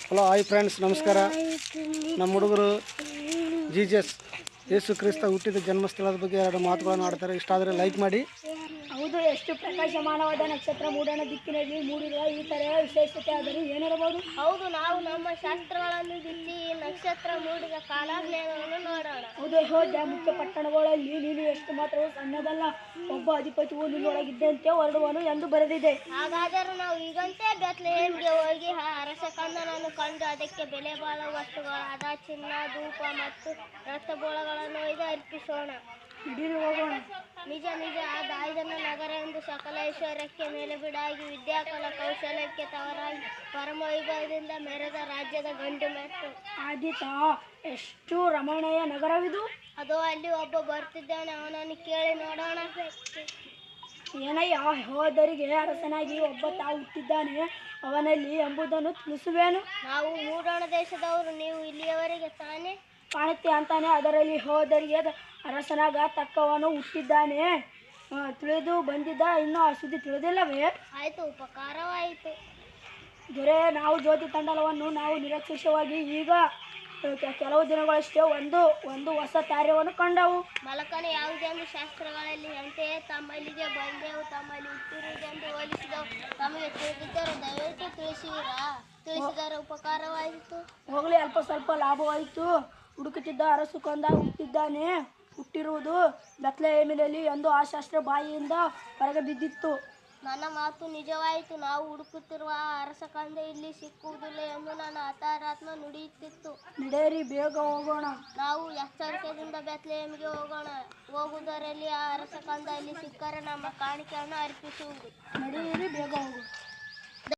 Hello hi friends, ನಮಸ್ಕಾರ. ನಮ್ಮ ಹುಡುಗರು ಜೀಸಸ್ ಯೇಸು ಕ್ರಿಸ್ತ ಹುಟ್ಟಿದ ಜನ್ಮಸ್ಥಳದ ಬಗ್ಗೆ ಎರಡು ಮಾತುಗಳನ್ನು ಆಡ್ತಾರೆ. ಇಷ್ಟ ಆದರೆ ಲೈಕ್ ಮಾಡಿ. ಹೌದು, ಎಷ್ಟು ಪ್ರಕಾಶಮಾನವಾದ ನಕ್ಷತ್ರ ಮೂಡಣ ದಿಕ್ಕಿನಲ್ಲಿ ಮೂಡಿರುವ ಈ ಥರ ವಿಶೇಷತೆ ಆದರೂ ಏನಿರಬಹುದು? ಹೌದು, ನಾವು ನಮ್ಮ ಶಾಸ್ತ್ರಗಳನ್ನು ಬಿಚ್ಚಿ ಈ ನಕ್ಷತ್ರ ಮೂಡಿದ ಕಾಲಜ್ಞಾನವನ್ನು ನೋಡೋಣ. ಹೌದು, ಯೆಹೂದ್ಯ ಮುಖ್ಯ ಪಟ್ಟಣಗಳಲ್ಲಿ ನೀನು ಎಷ್ಟು ಮಾತ್ರವೂ ಸಣ್ಣದಲ್ಲ, ಒಬ್ಬ ಅಧಿಪತಿಯು ನಿನ್ನೊಳಗಿದ್ದಂತೆ ಹೊರಡುವನು ಎಂದು ಬರೆದಿದೆ. ಹಾಗಾದರೆ ನಾವು ಈಗಂತೆ ಬೆತ್ಲೆಹೇಮಿಗೆ ಹೋಗಿ ಆ ಅರಸ ಕಂದನನ್ನು ಕಂಡು ಅದಕ್ಕೆ ಬೆಲೆ ಬಾಳುವ ವಸ್ತುಗಳಾದ ಚಿನ್ನ, ಧೂಪ ಮತ್ತು ರಕ್ತಬೋಳಗಳನ್ನು ಒಯ್ದು ಅರ್ಪಿಸೋಣ. ಹೋಗೋಣ. ನಿಜ ನಿಜ, ಆ ದಾವಿದನ ನಗರ ಎಂದು ಸಕಲ ಐಶ್ವರ್ಯಕ್ಕೆ ಮೇಲೆ ಬಿಡಾಗಿ ವಿದ್ಯಾಕಲ ಕೌಶಲ್ಯಕ್ಕೆ ತವರಾಗಿ ಪರಮ ವೈಭವದಿಂದ ಮೆರೆದ ರಾಜ್ಯದ ಗಂಡು ಮೆಟ್ಟು. ಆದೀತಾ, ಎಷ್ಟು ರಮಣೀಯ ನಗರವಿದು! ಅದು ಅಲ್ಲಿ ಒಬ್ಬ ಬರ್ತಿದ್ದಾನೆ, ಅವನನ್ನು ಕೇಳಿ ನೋಡೋಣ. ಏನಯ್ಯ, ಯೆಹೂದ್ಯರಿಗೆ ಅರಸನಾಗಿ ಒಬ್ಬ ತಾವು ಹುಟ್ಟಿದ್ದಾನೆ, ಅವನಲ್ಲಿ ಎಂಬುದನ್ನು ತಿಳಿಸುವೇನು? ನಾವು ಮೂಡಣ ದೇಶದವರು, ನೀವು ಇಲ್ಲಿಯವರೆಗೆ ತಾನೇ ಕಾಣುತ್ತೆ ಅಂತಾನೆ. ಅದರಲ್ಲಿ ಯೆಹೂದ್ಯರಿಗೆ ಅರಸನಾಗ ತಕ್ಕವನು ಹುಟ್ಟಿದ್ದಾನೆ ತಿಳಿದು ಬಂದಿದ್ದ, ಇನ್ನೂ ಆ ಸುದ್ದಿ ತಿಳಿದಿಲ್ಲವೇ? ಆಯಿತು, ಉಪಕಾರವಾಯಿತು. ದೊರೆ, ನಾವು ಜ್ಯೋತಿ ತಂಡಲವನ್ನು ನಾವು ನಿರೀಕ್ಷಿತವಾಗಿ ಈಗ ಕೆಲವು ದಿನಗಳಷ್ಟೇ ಒಂದು ಹೊಸ ಕಾರ್ಯವನ್ನು ಕಂಡವು. ಮಲಕನು ಯಾವುದೆಂದು ಶಾಸ್ತ್ರಗಳಲ್ಲಿ ಅಂತೆಯೇ ತಮ್ಮಲ್ಲಿಗೆ ಬಂದೆವು, ತಮ್ಮಲ್ಲಿ ಹುಟ್ಟಿರುವುದೆಂದು ಹೋಲಿಸಿದವು. ತಮಗೆ ತಿಳಿದಿದ್ದರೂ ದಯವಿಟ್ಟು ತಿಳಿಸಿದರೆ ಉಪಕಾರವಾಯಿತು. ಹೋಗಲಿ, ಅಲ್ಪ ಸ್ವಲ್ಪ ಲಾಭವಾಯಿತು. ಹುಡುಕುತ್ತಿದ್ದ ಅರಸು ಕೊಂದ ಹುಟ್ಟಿರುವುದು ಬೆತ್ಲೆಹೇಮಿನಲ್ಲಿ ಎಂದು ಆ ಶಾಸ್ತ್ರ ಬಾಯಿಯಿಂದ ಹೊರಗೆ ಬಿದ್ದಿತ್ತು. ನನ್ನ ಮಾತು ನಿಜವಾಯಿತು. ನಾವು ಹುಡುಕುತ್ತಿರುವ ಆ ಅರಸ ಕಂದ ಇಲ್ಲಿ ಸಿಕ್ಕುವುದಿಲ್ಲ ಎಂದು ನನ್ನ ಹತಾರಾತ್ಮ ನುಡಿಯುತ್ತಿತ್ತು. ನಡೆಯಿರಿ, ಬೇಗ ಹೋಗೋಣ. ನಾವು ಎಚ್ಚರಿಕೆಯಿಂದ ಬೆತ್ಲೆಹೇಮಿಗೆ ಹೋಗುವುದರಲ್ಲಿ ಆ ಅರಸ ಕಂದ ಅಲ್ಲಿ ಸಿಕ್ಕರೆ ನಮ್ಮ ಕಾಣಿಕೆಯನ್ನು ಅರ್ಪಿಸುವುದು. ನಡೆಯಿರಿ, ಬೇಗ ಹೋಗೋಣ.